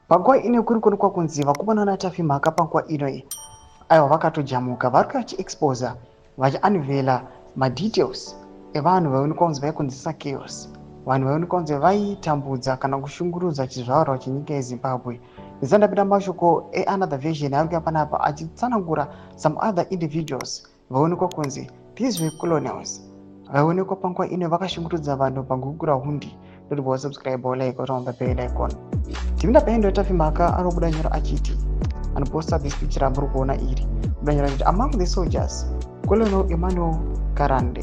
Panguva ino kuri kuonekwa kunzi vakomana naTafimhaka panguva ino iyi aiwa vakatojamuka vari vachiexposa vachiunveila madetails evanhu vaionekwa kunzi vaikonzesa chaos, vanhu vaionekwa kunzi vaitambudza kana kushungurudza chizvarwa chenyika yeZimbabwe. Ndisati ndapinda mashoko eanother version ari kuuya panapa achitsanangura some other individuals vaionekwa kunzi these were colonels vaionekwa panguva ino vakashungurudza vanhu pagungura hundi. Don't forget subscribe like on the bell icon. Timinda paendo Tafimhaka anobuda nyora achiti anoposta this picture amuri kuona iri buda nyora achiti among the soldiers Colonel Emmanuel Karande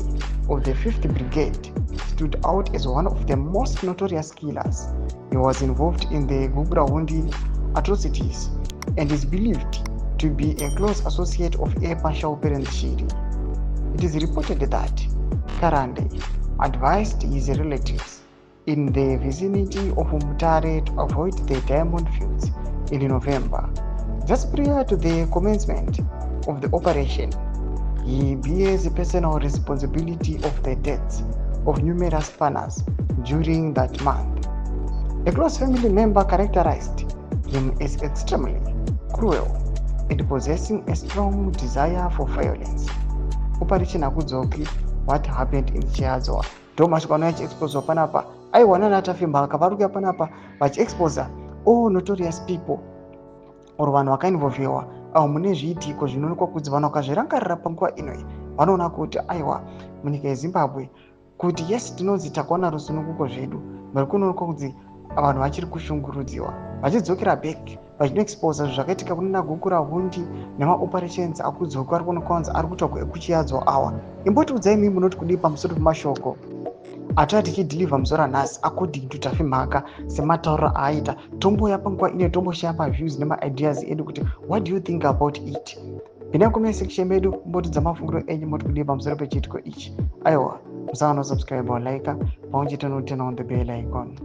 of the 5th Brigade stood out as one of the most notorious killers. He was involved in the Gugurahundi atrocities and is believed to be a close associate of Air Marshal Perence Shiri. It is reported that Karande advised his relatives in the vicinity of Mutare to avoid the diamond fields in November. Just prior to the commencement of the operation, he bears personal responsibility of the deaths of numerous farmers during that month. A close family member characterized him as extremely cruel and possessing a strong desire for violence. Operation Akudzoki, what happened in Chiazo. Thomas Konoich exposed panapa. I wanna not have him Balkavaruka panapa, but exposer all notorious people or vanhu vakainvolviwa au mune zviitiko zvinoonekwa kuti vanhu vakazvirangarira panguva ino vanoona kuti aiwa munyika yeZimbabwe kuti yes tinonzi takaona rusununguko zvedu vari kunoonekwa kuti vanhu vachiri kushungurudziwa vachidzokera back vachinoexposa zvinhu zvakaitika kunena Gugurahundi nemaoperations akudzoka ari kuonekwa kunzi ari kuitwa kuchiadzwa awa. Imbotiudzai mimi munoti kudii pamusoro pemashoko atati tichidhilivha musoro anhasi according to Tafimhaka sematauro aaita tomboya panguva ine tomboshaya paviews nemaideas edu kuti what do you think about it. Pinda comment section medu mbotidza mafungiro enyu moti kudii pamusoro pechiitiko ichi. Aiwa musangano subscribe or like pamwe chete noturn on the bell icon.